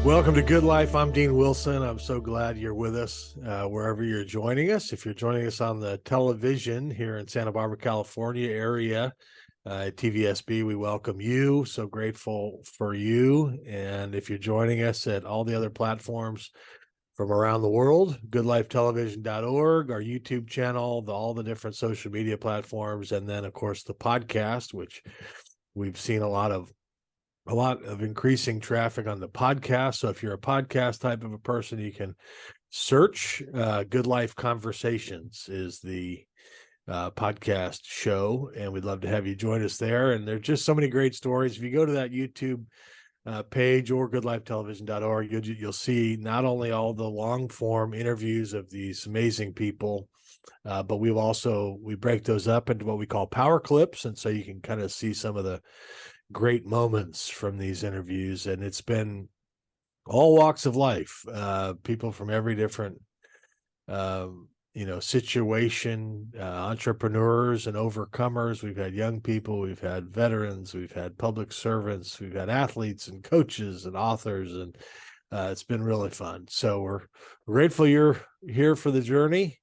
Welcome to Good Life. I'm Dean Wilson. I'm so glad you're with us wherever you're joining us. If you're joining us on the television here in Santa Barbara, California area, at TVSB, we welcome you. So grateful for you. And if you're joining us at all the other platforms from around the world, goodlifetelevision.org, our YouTube channel, all the different social media platforms, and then, of course, the podcast, which we've seen a lot of increasing traffic on the podcast. So if you're a podcast type of a person, you can search Good Life Conversations is the podcast show, and we'd love to have you join us there. And there's just so many great stories. If you go to that YouTube page or goodlifetelevision.org, you'll see not only all the long form interviews of these amazing people, but we break those up into what we call power clips. And so you can kind of see some of the great moments from these interviews, and it's been all walks of life, people from every different situation, entrepreneurs and overcomers. We've had young people, we've had veterans, we've had public servants, we've had athletes and coaches and authors, and it's been really fun. So we're grateful you're here for the journey.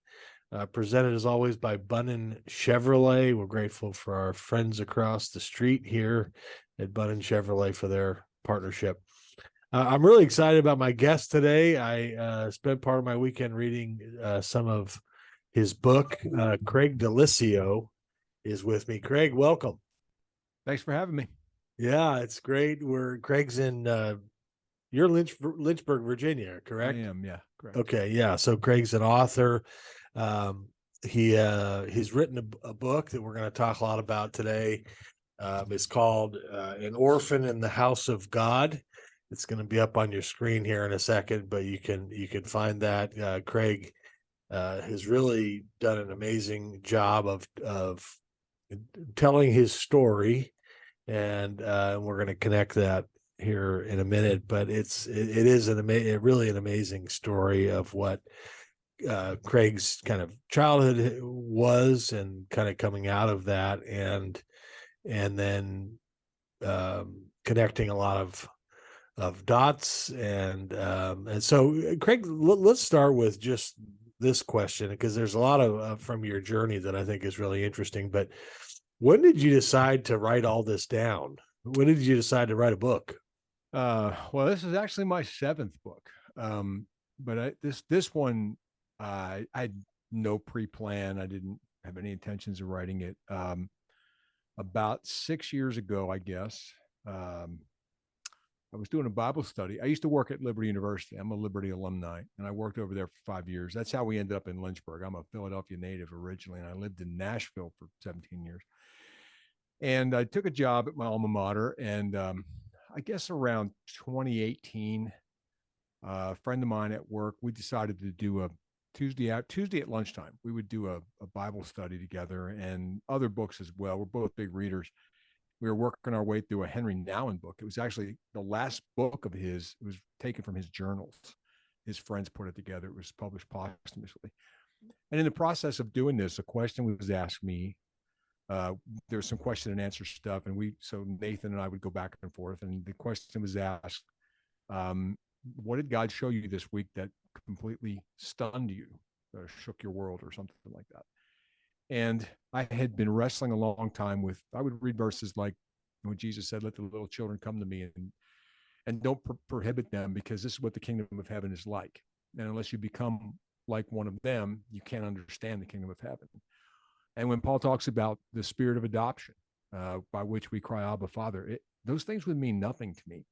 Presented as always by Bunnan Chevrolet. We're grateful for our friends across the street here at Bunnan Chevrolet for their partnership. I'm really excited about my guest today. I spent part of my weekend reading some of his book. Craig Daliessio is with me. Craig, welcome. Thanks for having me. Yeah, it's great. Craig's in you're Lynchburg, Virginia, correct? I am, yeah, correct. Okay, yeah. So Craig's an author. He's written a book that we're going to talk a lot about today. It's called An Orphan in the House of God. It's going to be up on your screen here in a second, but you can find that. Craig has really done an amazing job of telling his story, and we're going to connect that here in a minute. But it is really an amazing story of what Craig's kind of childhood was, and kind of coming out of that, and then connecting a lot of dots, and so Craig, let's start with just this question, because there's a lot of from your journey that I think is really interesting. But when did you decide to write all this down? When did you decide to write a book? Well, this is actually my seventh book, but this one I had no pre-plan. I didn't have any intentions of writing it. About 6 years ago, I guess, I was doing a Bible study. I used to work at Liberty University. I'm a Liberty alumni, and I worked over there for 5 years. That's how we ended up in Lynchburg. I'm a Philadelphia native originally, and I lived in Nashville for 17 years. And I took a job at my alma mater, and I guess around 2018, a friend of mine at work, we decided to do a Tuesday at lunchtime. We would do a Bible study together, and other books as well. We're both big readers. We were working our way through a Henry Nouwen book. It was actually the last book of his. It was taken from his journals. His friends put it together. It was published posthumously. And in the process of doing this, a question was asked me. There was some question and answer stuff, and so Nathan and I would go back and forth, and the question was asked, what did God show you this week that completely stunned you, or shook your world, or something like that? And I had been wrestling a long time with, I would read verses like when Jesus said, let the little children come to me, and don't prohibit them, because this is what the kingdom of heaven is like. And unless you become like one of them, you can't understand the kingdom of heaven. And when Paul talks about the spirit of adoption, by which we cry, Abba, Father, those things would mean nothing to me.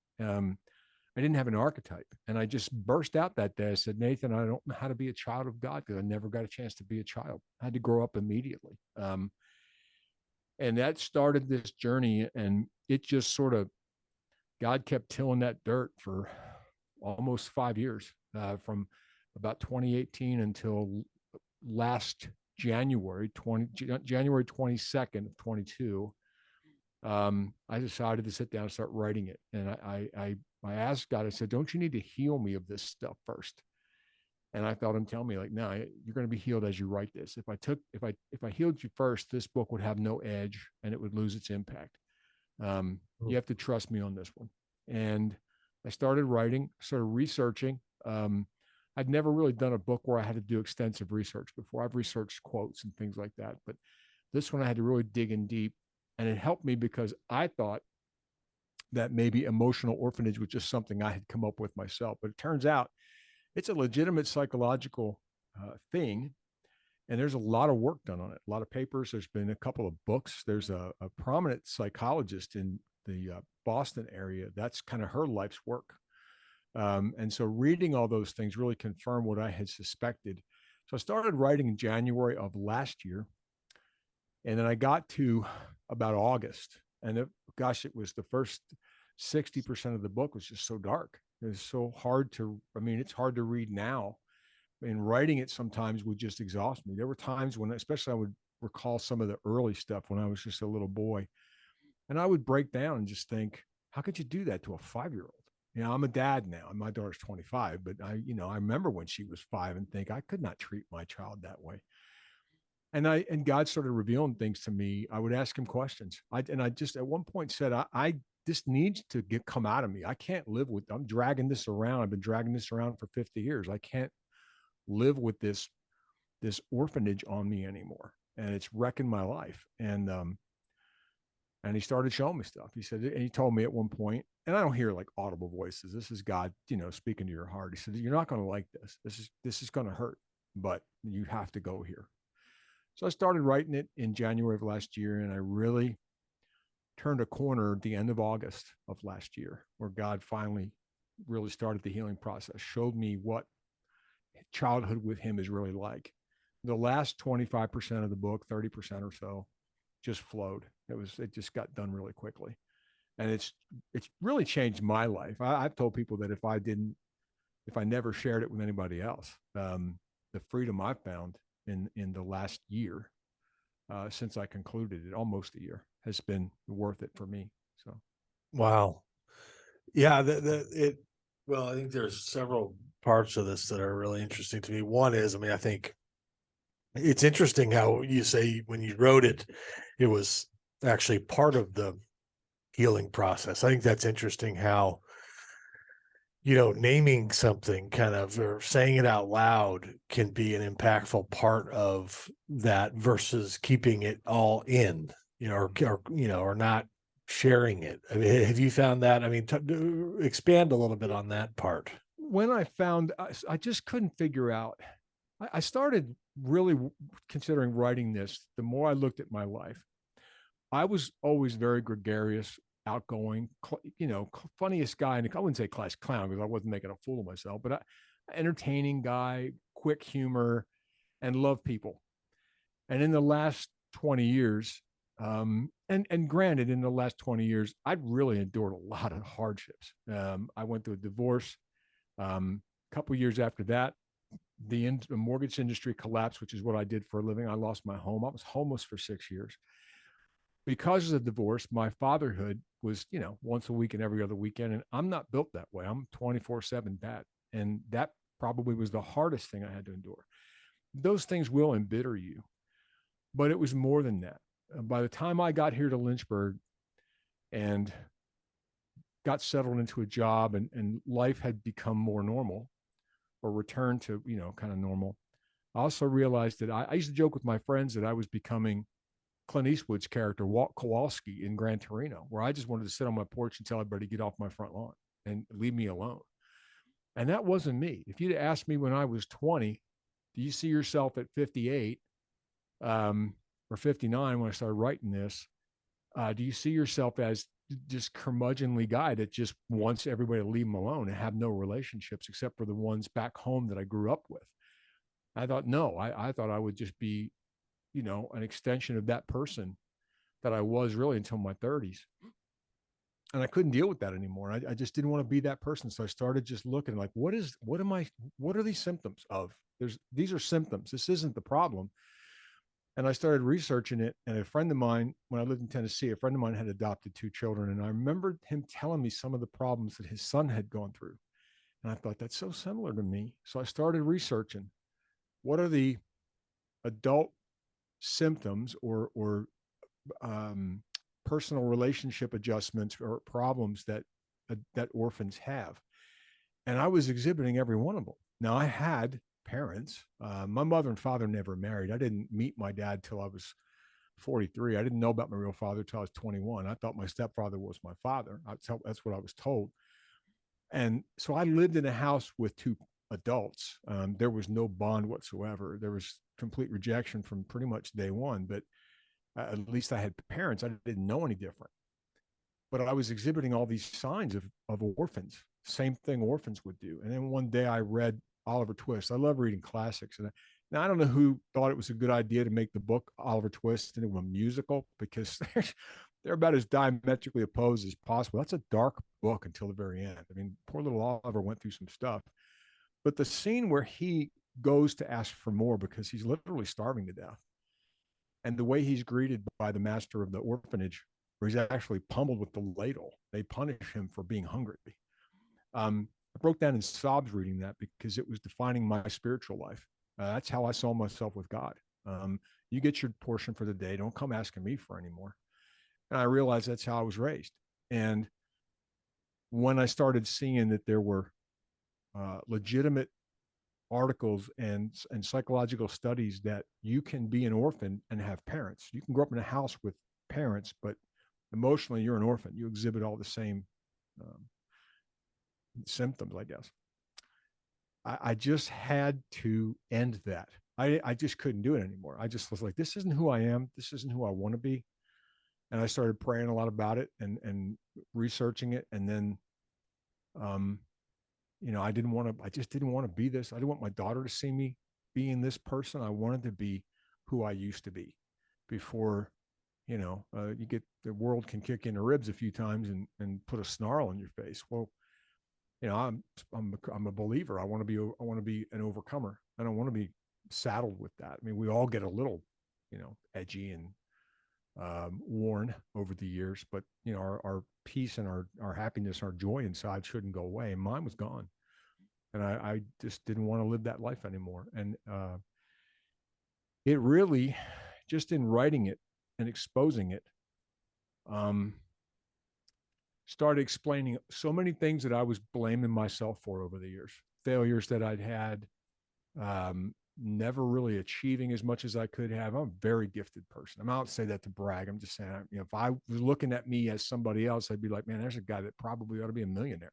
I didn't have an archetype. And I just burst out that day. I said, Nathan, I don't know how to be a child of God, because I never got a chance to be a child. I had to grow up immediately. And that started this journey. And it just sort of, God kept tilling that dirt for almost 5 years, from about 2018 until last January 22nd of 22. I decided to sit down and start writing it. And I asked God, I said, don't you need to heal me of this stuff first? And I felt him tell me, like, no, you're going to be healed as you write this. If I healed you first, this book would have no edge and it would lose its impact. You have to trust me on this one. And I started writing, started researching. I'd never really done a book where I had to do extensive research before. I've researched quotes and things like that, but this one I had to really dig in deep. And it helped me because I thought that maybe emotional orphanage was just something I had come up with myself. But it turns out it's a legitimate psychological thing. And there's a lot of work done on it, a lot of papers. There's been a couple of books. There's a prominent psychologist in the Boston area. That's kind of her life's work. And so reading all those things really confirmed what I had suspected. So I started writing in January of last year. And then I got to about August. And gosh, it was the first 60% of the book was just so dark. It was so hard to, I mean, it's hard to read now. And writing it sometimes would just exhaust me. There were times when, especially, I would recall some of the early stuff when I was just a little boy. And I would break down and just think, how could you do that to a 5-year-old? You know, I'm a dad now, and my daughter's 25, but I remember when she was 5 and think I could not treat my child that way. And God started revealing things to me. I would ask him questions. I just at one point said, I this needs to come out of me. I can't live with, I'm dragging this around. I've been dragging this around for 50 years. I can't live with this orphanage on me anymore. And it's wrecking my life. And he started showing me stuff. He said, and he told me at one point, and I don't hear like audible voices. This is God, speaking to your heart. He said, you're not going to like this. This is going to hurt, but you have to go here. So I started writing it in January of last year, and I really turned a corner at the end of August of last year, where God finally really started the healing process, showed me what childhood with him is really like. The last 25% of the book, 30% or so, just flowed. It just got done really quickly. And it's really changed my life. I've told people that if I never shared it with anybody else, the freedom I've found in the last year, since I concluded it, almost a year, has been worth it for me. So, Wow. Yeah, well, I think there's several parts of this that are really interesting to me. One is, I mean, I think it's interesting how you say when you wrote it, it was actually part of the healing process. I think that's interesting how, naming something kind of or saying it out loud can be an impactful part of that versus keeping it all in, or not sharing it. I mean, have you found that? I mean, expand a little bit on that part. when I found, I just couldn't figure out, I started really considering writing this. The more I looked at my life, I was always very gregarious, outgoing, funniest guy. And I wouldn't say class clown because I wasn't making a fool of myself, but entertaining guy, quick humor, and love people. And in the last 20 years, and granted, in the last 20 years, I've really endured a lot of hardships. I went through a divorce. A couple of years after that, the mortgage industry collapsed, which is what I did for a living. I lost my home. I was homeless for 6 years. Because of the divorce, my fatherhood was, once a week and every other weekend. And I'm not built that way. I'm 24/7 dad. And that probably was the hardest thing I had to endure. Those things will embitter you, but it was more than that. By the time I got here to Lynchburg and got settled into a job, and life had become more normal or returned to, kind of normal, I also realized that I used to joke with my friends that I was becoming Clint Eastwood's character, Walt Kowalski in Gran Torino, where I just wanted to sit on my porch and tell everybody to get off my front lawn and leave me alone. And that wasn't me. If you'd asked me when I was 20, do you see yourself at 58 or 59 when I started writing this? Do you see yourself as just curmudgeonly guy that just wants everybody to leave him alone and have no relationships except for the ones back home that I grew up with? I thought, no, I thought I would just be, an extension of that person that I was really until my 30s. And I couldn't deal with that anymore. I just didn't want to be that person. So I started just looking like, what are these symptoms of? These are symptoms. This isn't the problem. And I started researching it. And a friend of mine, when I lived in Tennessee, a friend of mine had adopted 2 children. And I remembered him telling me some of the problems that his son had gone through. And I thought, that's so similar to me. So I started researching what are the adult symptoms or personal relationship adjustments or problems that that orphans have. And I was exhibiting every one of them. Now I had parents. My mother and father never married. I didn't meet my dad till I was 43. I didn't know about my real father till I was 21. I thought my stepfather was my father. That's what I was told. And so I lived in a house with two adults. There was no bond whatsoever. There was complete rejection from pretty much day one. But at least I had parents. I didn't know any different. But I was exhibiting all these signs of orphans, same thing orphans would do. And then one day I read Oliver Twist. I love reading classics. Now I don't know who thought it was a good idea to make the book Oliver Twist into a musical, because they're about as diametrically opposed as possible. That's a dark book until the very end. I mean, poor little Oliver went through some stuff. But the scene where he goes to ask for more because he's literally starving to death, and the way he's greeted by the master of the orphanage, where he's actually pummeled with the ladle. They punish him for being hungry. I broke down in sobs reading that because it was defining my spiritual life. That's how I saw myself with God. You get your portion for the day. Don't come asking me for any more. And I realized that's how I was raised. And when I started seeing that there were legitimate articles and psychological studies that you can be an orphan and have parents. You can grow up in a house with parents, but emotionally you're an orphan. You exhibit all the same symptoms, I guess. I just had to end that. I just couldn't do it anymore. I just was like, this isn't who I am. This isn't who I want to be. And I started praying a lot about it and researching it. And then, I just didn't want to be this. I didn't want my daughter to see me being this person. I wanted to be who I used to be before, you get the world can kick in the ribs a few times and put a snarl in your face. Well, I'm a believer. I want to be an overcomer. I don't want to be saddled with that. I mean, we all get a little, edgy and worn over the years, but our peace and our happiness, our joy inside shouldn't go away. And mine was gone, and I just didn't want to live that life anymore. And it really, just in writing it and exposing it, started explaining so many things that I was blaming myself for over the years, failures that I'd had, never really achieving as much as I could have. I'm a very gifted person. I don't say that to brag. I'm just saying, if I was looking at me as somebody else, I'd be like, man, there's a guy that probably ought to be a millionaire.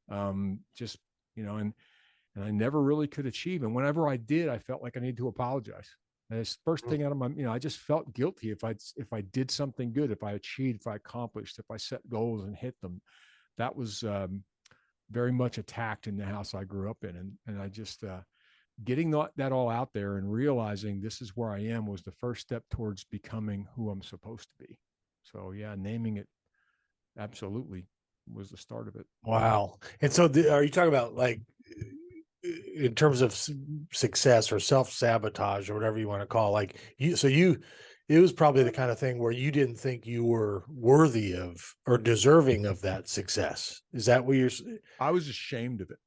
And I never really could achieve. And whenever I did, I felt like I needed to apologize. And it's first thing out of my, I just felt guilty if I did something good, if I achieved, if I accomplished, if I set goals and hit them. That was very much attacked in the house I grew up in. And I just, getting that all out there and realizing this is where I am was the first step towards becoming who I'm supposed to be. So yeah, naming it absolutely was the start of it. Wow. And so are you talking about, like, in terms of success or self-sabotage or whatever you want to call, like, it was probably the kind of thing where you didn't think you were worthy of or deserving of that success. Is that what you're? I was ashamed of it.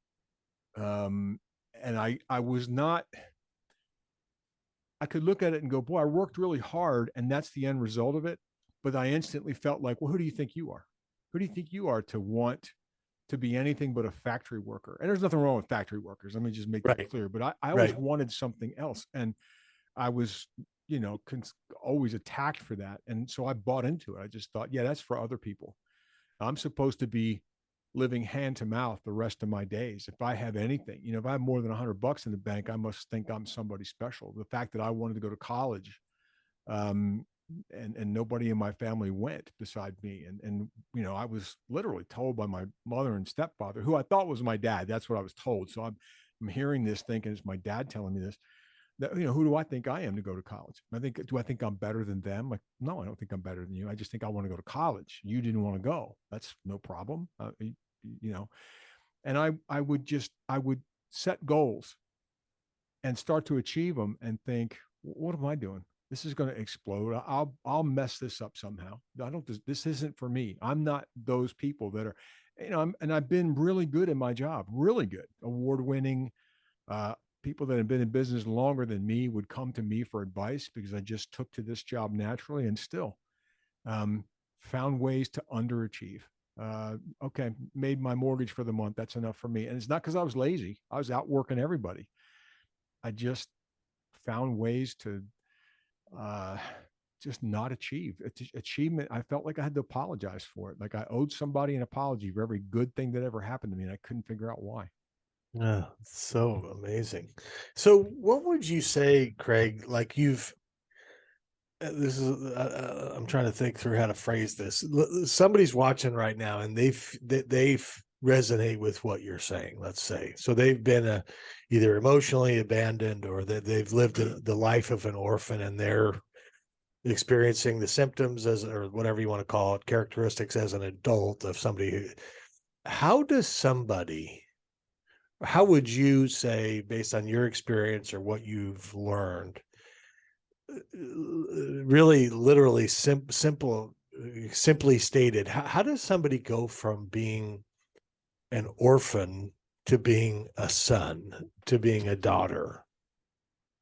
And I was not, I could look at it and go, boy, I worked really hard and that's the end result of it. But I instantly felt like, well, who do you think you are? Who do you think you are to want to be anything but a factory worker? And there's nothing wrong with factory workers. Let me just make that clear. But I always wanted something else. And I was, always attacked for that. And so I bought into it. I just thought, yeah, that's for other people. I'm supposed to be living hand to mouth the rest of my days. If I have anything, if I have more than $100 in the bank, I must think I'm somebody special. The fact that I wanted to go to college, and nobody in my family went beside me. And I was literally told by my mother and stepfather, who I thought was my dad. That's what I was told. So I'm hearing this thinking it's my dad telling me this, that, who do I think I am to go to college? Do I think I'm better than them? Like, no, I don't think I'm better than you. I just think I want to go to college. You didn't want to go. That's no problem. And I would set goals and start to achieve them and think, what am I doing? This is going to explode. I'll mess this up somehow. This isn't for me. I'm not those people that are, and I've been really good at my job, really good, award-winning. People that have been in business longer than me would come to me for advice because I just took to this job naturally and still found ways to underachieve. Okay, made my mortgage for the month. That's enough for me. And it's not because I was lazy. I was out working everybody. I just found ways to uh, just not achieve achievement. I felt like I had to apologize for it. Like I owed somebody an apology for every good thing that ever happened to me. And I couldn't figure out why. Yeah, so amazing. So, what would you say, Craig? Like this is, I'm trying to think through how to phrase this. Somebody's watching right now, and they've resonate with what you're saying. Let's say, so they've been either emotionally abandoned, or that they've lived the life of an orphan, and they're experiencing the symptoms as, or whatever you want to call it, characteristics as an adult of somebody who. How does somebody How would you say, based on your experience or what you've learned, really literally simply stated, how does somebody go from being an orphan to being a son, to being a daughter?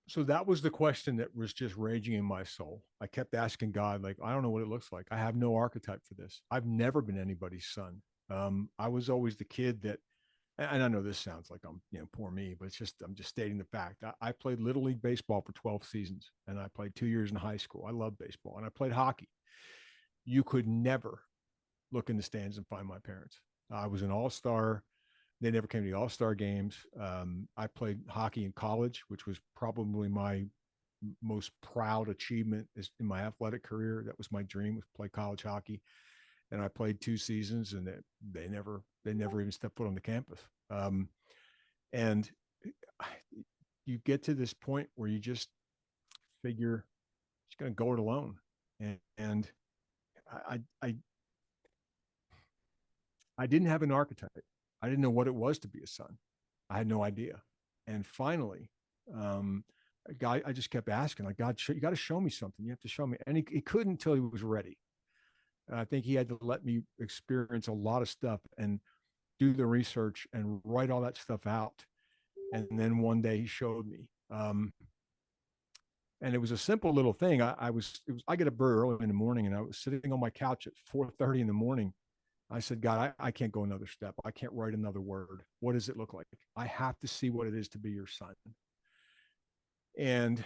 So that was the question that was just raging in my soul. I kept asking God, like, I don't know what it looks like. I have no archetype for this. I've never been anybody's son. I was always the kid that, and I know this sounds like I'm, poor me, but I'm just stating the fact. I played Little League Baseball for 12 seasons and I played 2 years in high school. I love baseball and I played hockey. You could never look in the stands and find my parents. I was an all star. They never came to the all star games. I played hockey in college, which was probably my most proud achievement is in my athletic career. That was my dream, was play college hockey. And I played 2 seasons, and they never even stepped foot on the campus. And you get to this point where you just figure it's going to go it alone. And I I didn't have an archetype. I didn't know what it was to be a son. I had no idea. And finally, a guy, I just kept asking, like, God, you got to show me something. You have to show me. And he couldn't until he was ready. And I think he had to let me experience a lot of stuff and do the research and write all that stuff out. And then one day he showed me. And it was a simple little thing. I get up very early in the morning, and I was sitting on my couch at 4:30 in the morning. I said, God, I can't go another step. I can't write another word. What does it look like? I have to see what it is to be your son. And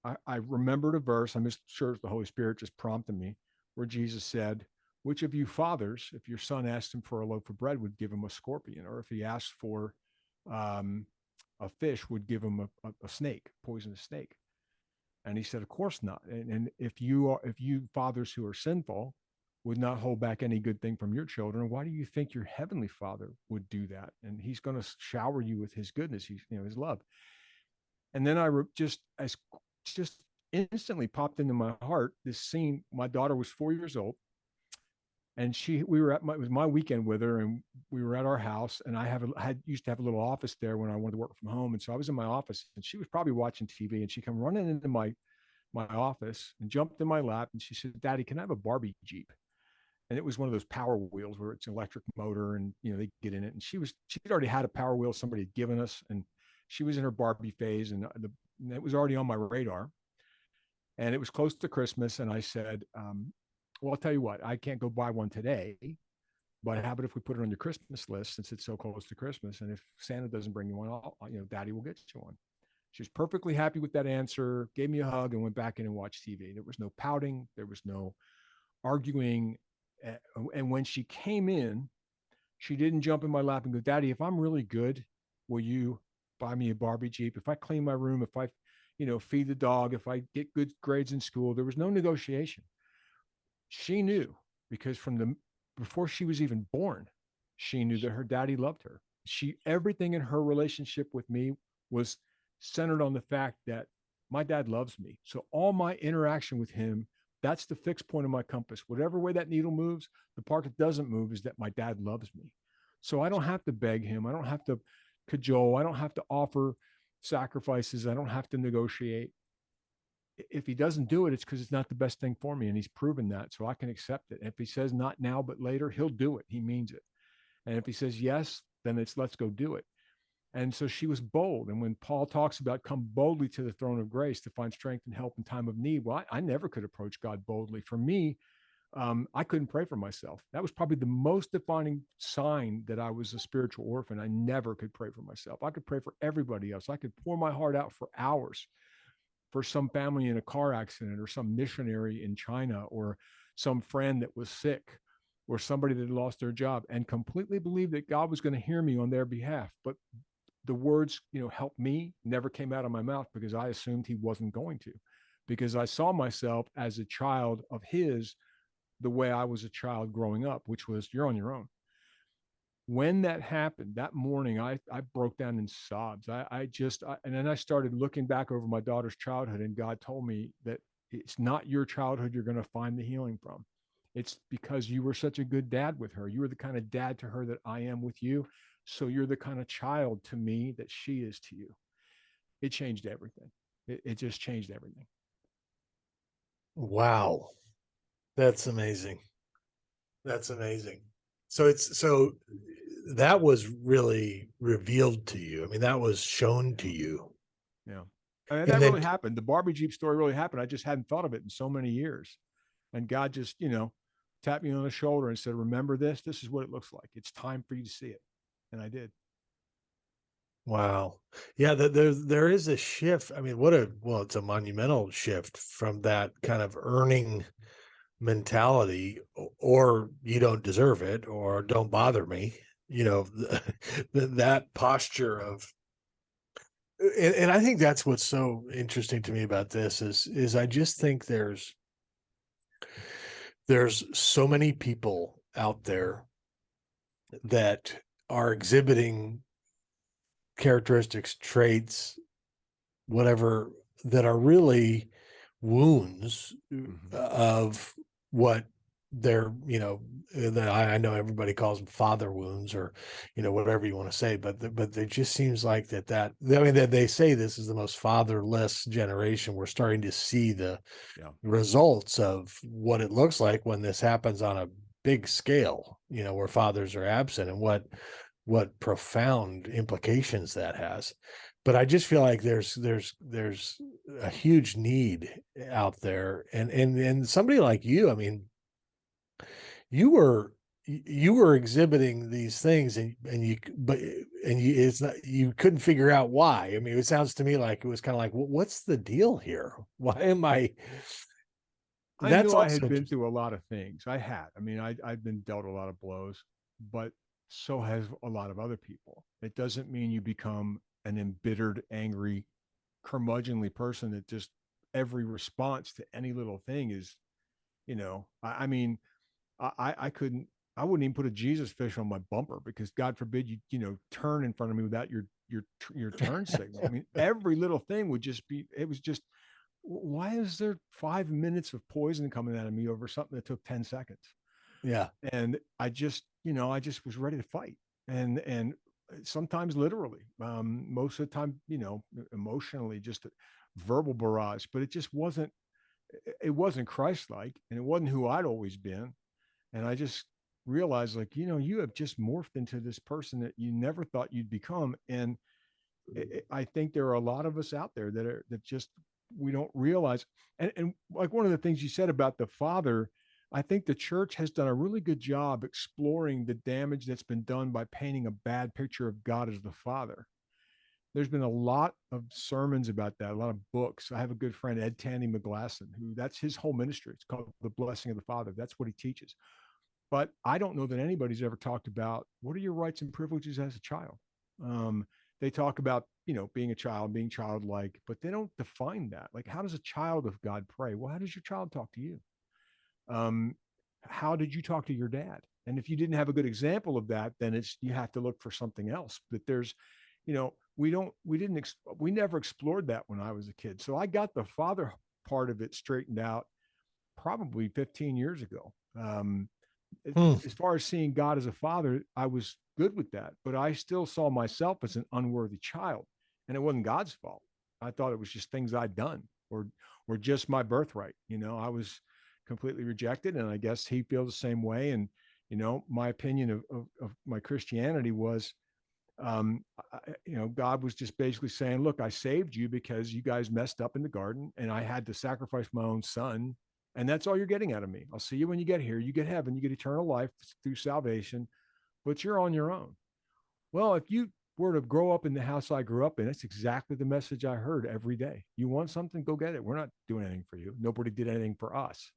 I remembered a verse. I'm just sure the Holy Spirit just prompted me, where Jesus said, which of you fathers, if your son asked him for a loaf of bread, would give him a scorpion? Or if he asked for um, a fish, would give him a snake, poisonous snake? And he said, of course not. And if you fathers who are sinful would not hold back any good thing from your children, why do you think your heavenly Father would do that? And he's going to shower you with his goodness, his love. And then just instantly popped into my heart this scene. My daughter was 4 years old, and it was my weekend with her, and we were at our house, and had used to have a little office there when I wanted to work from home. And so I was in my office, and she was probably watching TV, and she come running into my office and jumped in my lap, and she said, Daddy, can I have a Barbie Jeep? And it was one of those Power Wheels where it's an electric motor, and they get in it. And she'd already had a Power Wheel somebody had given us, and she was in her Barbie phase, and it was already on my radar. And it was close to Christmas, and I said, well, I'll tell you what, I can't go buy one today, but how about if we put it on your Christmas list, since it's so close to Christmas? And if Santa doesn't bring you one, Daddy will get you one. She was perfectly happy with that answer, gave me a hug, and went back in and watched TV. There was no pouting. There was no arguing. And when she came in, she didn't jump in my lap and go, Daddy, if I'm really good, will you buy me a Barbie Jeep? If I clean my room, if I, feed the dog, if I get good grades in school, there was no negotiation. She knew, because before she was even born, she knew that her daddy loved her. Everything in her relationship with me was centered on the fact that my dad loves me. So all my interaction with him, that's the fixed point of my compass. Whatever way that needle moves, the part that doesn't move is that my dad loves me. So I don't have to beg him. I don't have to cajole. I don't have to offer sacrifices. I don't have to negotiate. If he doesn't do it, it's because it's not the best thing for me. And he's proven that. So I can accept it. And if he says not now, but later, he'll do it. He means it. And if he says yes, then it's let's go do it. And so she was bold. And when Paul talks about come boldly to the throne of grace to find strength and help in time of need, well, I never could approach God boldly. For me, I couldn't pray for myself. That was probably the most defining sign that I was a spiritual orphan. I never could pray for myself. I could pray for everybody else. I could pour my heart out for hours for some family in a car accident, or some missionary in China, or some friend that was sick, or somebody that lost their job, and completely believed that God was going to hear me on their behalf. But the words, help me, never came out of my mouth, because I assumed he wasn't going to, because I saw myself as a child of his, the way I was a child growing up, which was, you're on your own. When that happened that morning, I broke down in sobs. And then I started looking back over my daughter's childhood, and God told me that it's not your childhood you're going to find the healing from. It's because you were such a good dad with her. You were the kind of dad to her that I am with you. So you're the kind of child to me that she is to you. It changed everything. It just changed everything. Wow. That's amazing. That's amazing. So that was really revealed to you. I mean, that was shown to Yeah. you. Yeah. And And that then really happened. The Barbie Jeep story really happened. I just hadn't thought of it in so many years. And God just, tapped me on the shoulder and said, remember this? This is what it looks like. It's time for you to see it. And I did. wow. Yeah, there is a shift. I mean, well, it's a monumental shift from that kind of earning mentality, or you don't deserve it, or don't bother me. That posture of, and I think that's what's so interesting to me about this is I just think there's so many people out there that are exhibiting characteristics, traits, whatever, that are really wounds Mm-hmm. of what they're, that I know everybody calls them father wounds, or, whatever you want to say, but it just seems like I mean, that they say this is the most fatherless generation. We're starting to see the Yeah. results of what it looks like when this happens on a big scale, where fathers are absent, and what profound implications that has. But I just feel like there's a huge need out there, and somebody like you, I mean, you were you were exhibiting these things, and you but and you it's not, you couldn't figure out why. I mean, it sounds to me like it was kind of like, what's the deal here? Why am I? I That's knew I also had been interesting. through a lot of things. I had. I mean, I'd been dealt a lot of blows, but so has a lot of other people. It doesn't mean you become an embittered, angry, curmudgeonly person that just every response to any little thing is, I mean, I couldn't, I wouldn't even put a Jesus fish on my bumper, because God forbid turn in front of me without your turn signal. I mean, every little thing would just be, it was just, why is there 5 minutes of poison coming out of me over something that took 10 seconds? Yeah. And I just was ready to fight. And sometimes literally, most of the time, emotionally, just a verbal barrage, but it wasn't Christ-like, and it wasn't who I'd always been. And I just realized, like, you have just morphed into this person that you never thought you'd become. And I think there are a lot of us out there that just, we don't realize. And like one of the things you said about the father, I think the church has done a really good job exploring the damage that's been done by painting a bad picture of God as the father. There's been a lot of sermons about that, a lot of books. I have a good friend, Ed Tandy McGlasson, who, that's his whole ministry. It's called The Blessing of the Father. That's what he teaches. But I don't know that anybody's ever talked about, what are your rights and privileges as a child. They talk about, being a child, being childlike, but they don't define that. Like, how does a child of God pray? Well, how does your child talk to you? um, how did you talk to your dad? And if you didn't have a good example of that, then you have to look for something else. But there's, we never explored that when I was a kid. So I got the father part of it straightened out probably 15 years ago. Hmm. As far as seeing God as a father, I was good with that, but I still saw myself as an unworthy child, and it wasn't God's fault. I thought it was just things I'd done, or just my birthright. I was completely rejected, and I guess he feels the same way. And my opinion of my Christianity was, God was just basically saying, look, I saved you because you guys messed up in the garden, and I had to sacrifice my own son And that's all you're getting out of me. I'll see you when you get here. You get heaven, you get eternal life through salvation, but you're on your own. Well, if you were to grow up in the house I grew up in, that's exactly the message I heard every day. You want something, go get it. We're not doing anything for you. Nobody did anything for us.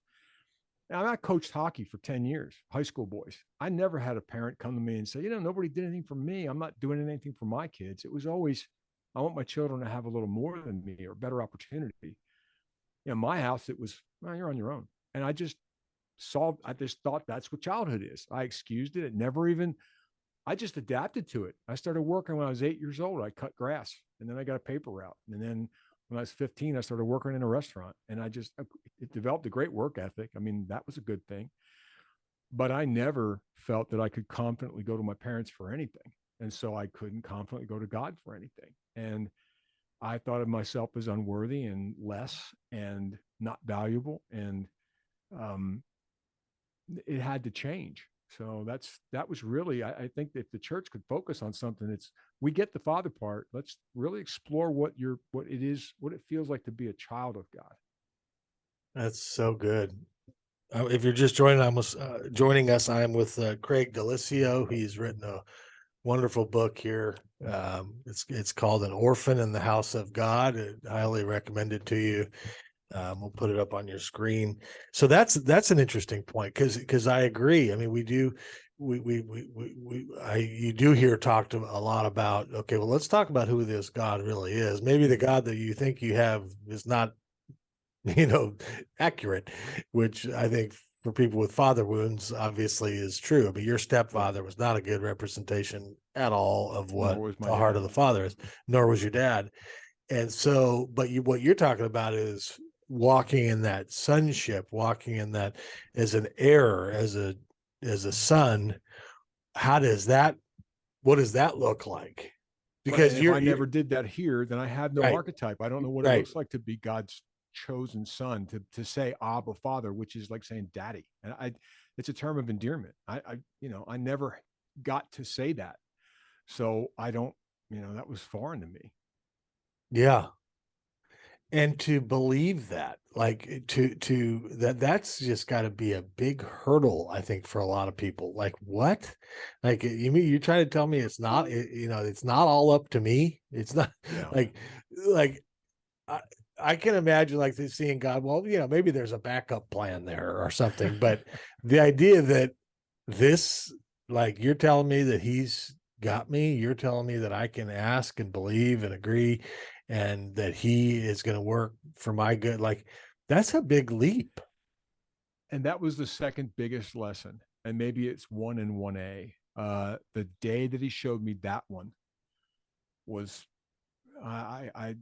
Now, I coached hockey for 10 years, high school boys. I never had a parent come to me and say, nobody did anything for me. I'm not doing anything for my kids. It was always, I want my children to have a little more than me or better opportunity. My house, it was, well, you're on your own. And I just thought that's what childhood is. I excused it. It never even, I just adapted to it. I started working when I was 8 years old. I cut grass and then I got a paper route. And then when I was 15, I started working in a restaurant and it developed a great work ethic. I mean, that was a good thing. But I never felt that I could confidently go to my parents for anything. And so I couldn't confidently go to God for anything. And I thought of myself as unworthy and less and not valuable. And it had to change. So that was really, I think that if the church could focus on something, we get the father part. Let's really explore what it is, what it feels like to be a child of God. That's so good. If you're just joining us, I'm with Craig Daliessio. He's written a wonderful book here. It's called An Orphan in the House of God. I highly recommend it to you. We'll put it up on your screen. So that's an interesting point because I agree. I mean, you do hear talked a lot about, okay, well, let's talk about who this God really is. Maybe the God that you think you have is not, accurate, which I think for people with father wounds obviously is true. But your stepfather was not a good representation at all of what the heart of the father is, nor was your dad. And so, but what you're talking about is walking in that sonship, walking in that as an heir, as a son. What does that look like? Because if I never did that here, then I have no archetype. I don't know what it looks like to be God's chosen son, to say Abba Father, which is like saying daddy. And it's a term of endearment. I never got to say that. So I don't, that was foreign to me. Yeah. And to believe that, like that's just got to be a big hurdle, I think, for a lot of people. Like, what? Like, you mean you try to tell me it's not, it's not all up to me. It's not like I can imagine like seeing God. Well, maybe there's a backup plan there or something. But the idea that like, you're telling me that he's got me, you're telling me that I can ask and believe and agree and that he is going to work for my good. Like, that's a big leap. And that was the second biggest lesson. And maybe it's 1 and 1A. The day that he showed me that one was, I'm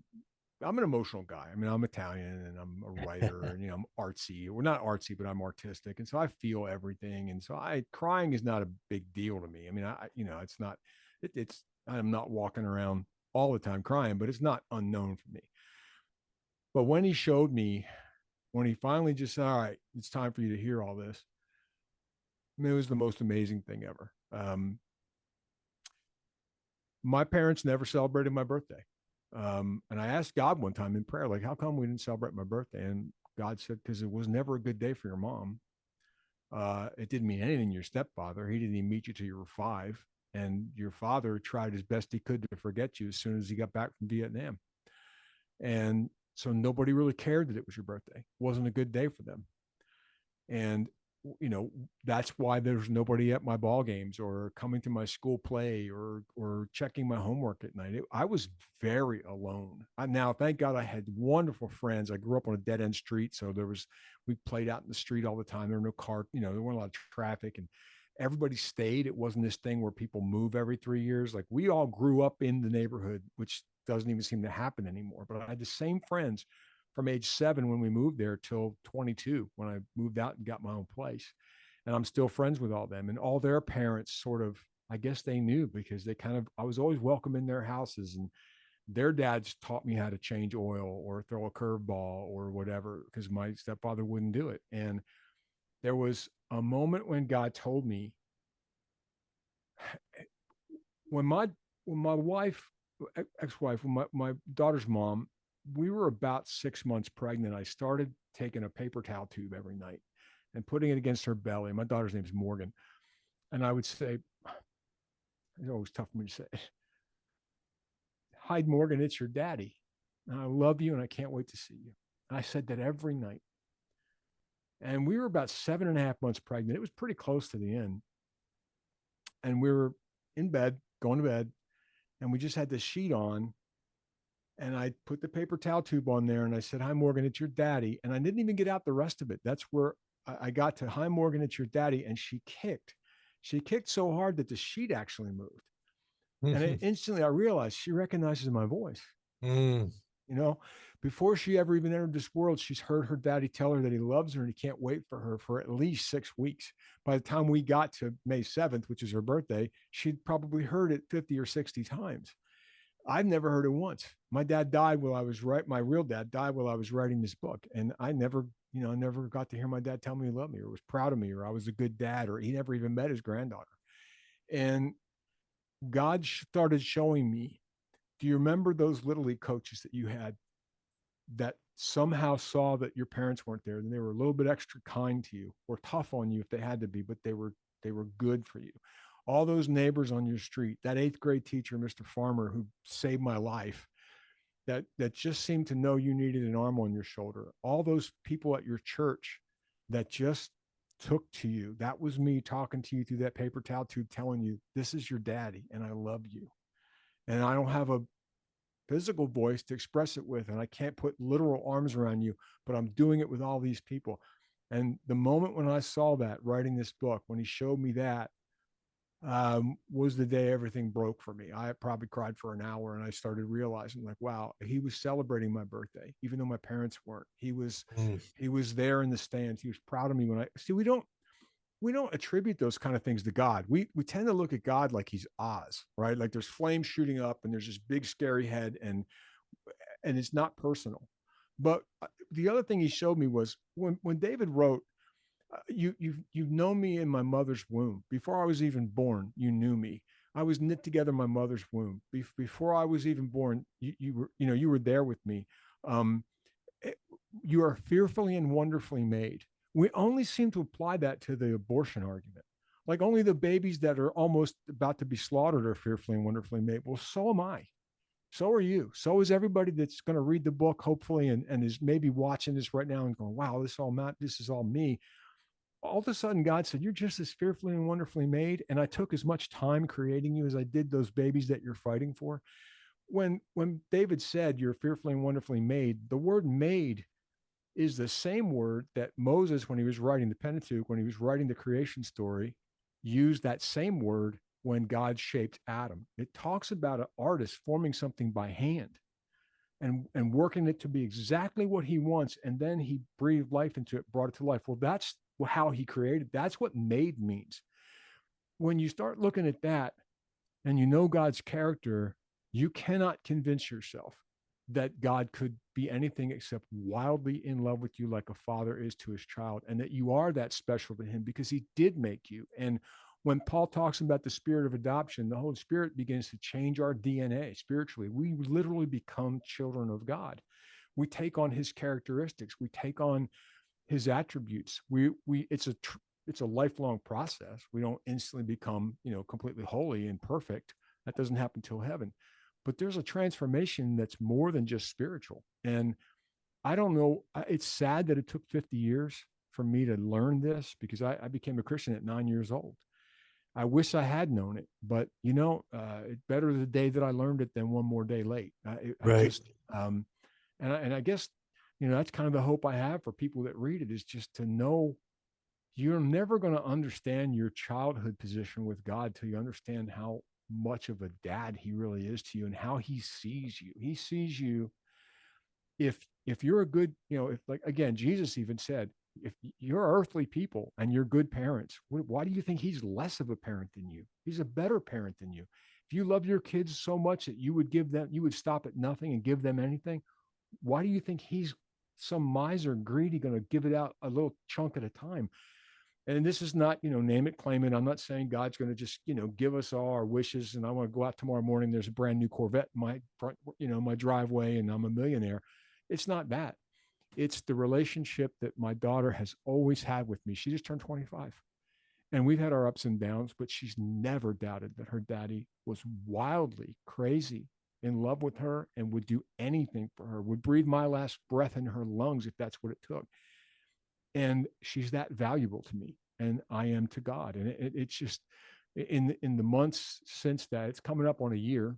an emotional guy. I mean, I'm Italian and I'm a writer and, I'm artsy. We're not artsy, but I'm artistic. And so I feel everything. And so crying is not a big deal to me. I mean, it's not, I'm not walking around all the time crying, but it's not unknown for me. But when he showed me, when he finally just said, all right, it's time for you to hear all this, I mean, it was the most amazing thing ever. My parents never celebrated my birthday. And I asked God one time in prayer, like, how come we didn't celebrate my birthday? And God said, because it was never a good day for your mom. It didn't mean anything to your stepfather. He didn't even meet you till you were 5. And your father tried his best he could to forget you as soon as he got back from Vietnam. And so nobody really cared that it was your birthday. It wasn't a good day for them. And that's why there's nobody at my ball games or coming to my school play or checking my homework at night. I was very alone. Now, thank God I had wonderful friends. I grew up on a dead end street. So we played out in the street all the time. There were no car, there weren't a lot of traffic and everybody stayed. It wasn't this thing where people move every 3 years. Like, we all grew up in the neighborhood, which doesn't even seem to happen anymore. But I had the same friends from age 7 when we moved there till 22 when I moved out and got my own place. And I'm still friends with all of them, and all their parents sort of, I guess they knew, because I was always welcome in their houses, and their dads taught me how to change oil or throw a curveball or whatever, because my stepfather wouldn't do it. And there was a moment when God told me, when my wife, ex-wife, my daughter's mom we were about 6 months pregnant. I started taking a paper towel tube every night and putting it against her belly. My daughter's name is Morgan. And I would say, it's always tough for me to say, "Hi, Morgan, it's your daddy. And I love you and I can't wait to see you." And I said that every night. And we were about 7.5 months pregnant. It was pretty close to the end. And we were in bed, going to bed, and we just had the sheet on. And I put the paper towel tube on there and I said, "Hi, Morgan, it's your daddy." And I didn't even get out the rest of it. That's where I got to, "Hi, Morgan, it's your daddy." And she kicked. She kicked so hard that the sheet actually moved. And instantly I realized she recognizes my voice. Mm. You know, before she ever even entered this world, she's heard her daddy tell her that he loves her and he can't wait for her for at least 6 weeks. By the time we got to May 7th, which is her birthday, she'd probably heard it 50 or 60 times. I've never heard it once. My dad died while I was my real dad died while I was writing this book. And I never, I never got to hear my dad tell me he loved me or was proud of me or I was a good dad or he never even met his granddaughter. And God started showing me, do you remember those little league coaches that you had that somehow saw that your parents weren't there and they were a little bit extra kind to you or tough on you if they had to be, but they were good for you? All those neighbors on your street, that 8th grade teacher, Mr. Farmer, who saved my life, that just seemed to know you needed an arm on your shoulder. All those people at your church that just took to you. That was me talking to you through that paper towel tube, telling you, "This is your daddy and I love you." And I don't have a physical voice to express it with, and I can't put literal arms around you, but I'm doing it with all these people. And the moment when I saw that writing this book, when he showed me that, was the day everything broke for me. I probably cried for an hour, and I started realizing, like, wow, he was celebrating my birthday, even though my parents weren't. Mm. He was there in the stands. He was proud of me when I see. We don't attribute those kind of things to God. We tend to look at God like he's Oz, right? Like there's flames shooting up and there's this big scary head, and it's not personal. But the other thing he showed me was when David wrote, you've known me in my mother's womb. Before I was even born, you knew me. I was knit together in my mother's womb. Before I was even born, you were there with me. Um, you are fearfully and wonderfully made. We only seem to apply that to the abortion argument. Like only the babies that are almost about to be slaughtered are fearfully and wonderfully made. Well, so am I. So are you. So is everybody that's going to read the book, hopefully, and is maybe watching this right now and going, "Wow, this is all me." All of a sudden, God said, "You're just as fearfully and wonderfully made." And I took as much time creating you as I did those babies that you're fighting for. When David said, "You're fearfully and wonderfully made," the word "made" is the same word that Moses, when he was writing the Pentateuch, when he was writing the creation story, used that same word when God shaped Adam. It talks about an artist forming something by hand and working it to be exactly what he wants. And then he breathed life into it, brought it to life. Well, that's how he created. That's what made means. When you start looking at that and you know God's character, you cannot convince yourself that God could be anything except wildly in love with you like a father is to his child, and that you are that special to him because he did make you. And when Paul talks about the spirit of adoption, the Holy Spirit begins to change our DNA spiritually. We literally become children of God. We take on his characteristics. We take on his attributes. It's a lifelong process. We don't instantly become, completely holy and perfect. That doesn't happen till heaven. But there's a transformation that's more than just spiritual. And I don't know. It's sad that it took 50 years for me to learn this because I became a Christian at 9 years old. I wish I had known it, but it's better the day that I learned it than one more day late. I Right. just, and I guess, that's kind of the hope I have for people that read it, is just to know you're never going to understand your childhood position with God till you understand how much of a dad he really is to you and how he sees you. He sees you. If you're a good, if, like, again, Jesus even said, if you're earthly people and you're good parents, why do you think he's less of a parent than you? He's a better parent than you. If you love your kids so much that you would stop at nothing and give them anything, why do you think he's some miser, greedy, going to give it out a little chunk at a time? And this is not, name it, claim it. I'm not saying God's going to just, give us all our wishes and I want to go out tomorrow morning, there's a brand new Corvette in my front, my driveway, and I'm a millionaire. It's not that. It's the relationship that my daughter has always had with me. She just turned 25. And we've had our ups and downs, but she's never doubted that her daddy was wildly crazy in love with her and would do anything for her, would breathe my last breath in her lungs if that's what it took. And she's that valuable to me, and I am to God. And it's just in the months since that, it's coming up on a year.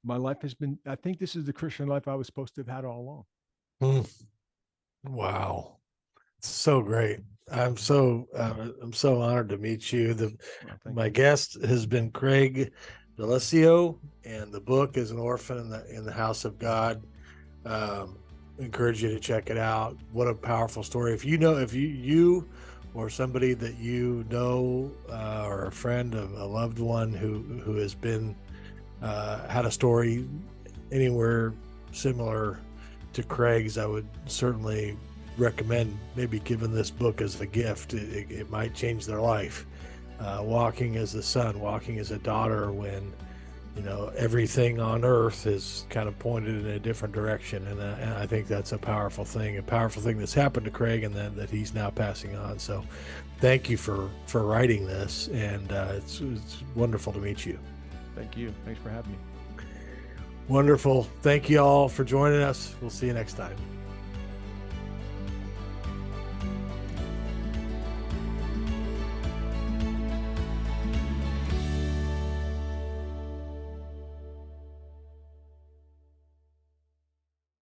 My life has been, I think this is the Christian life I was supposed to have had all along. Wow. So great. I'm so honored to meet you. My guest has been Craig Daliessio, and the book is An Orphan in the House of God. Encourage you to check it out. What a powerful story. If you or somebody that you know, or a friend of a loved one who has been had a story anywhere similar to Craig's, I would certainly recommend maybe giving this book as a gift. It might change their life. Walking as a son, walking as a daughter, when everything on earth is kind of pointed in a different direction, and I think that's a powerful thing that's happened to Craig, and then that he's now passing on. So thank you for writing this, and it's wonderful to meet you. Thank you. Thanks for having me. Wonderful. Thank you all for joining us. We'll see you next time.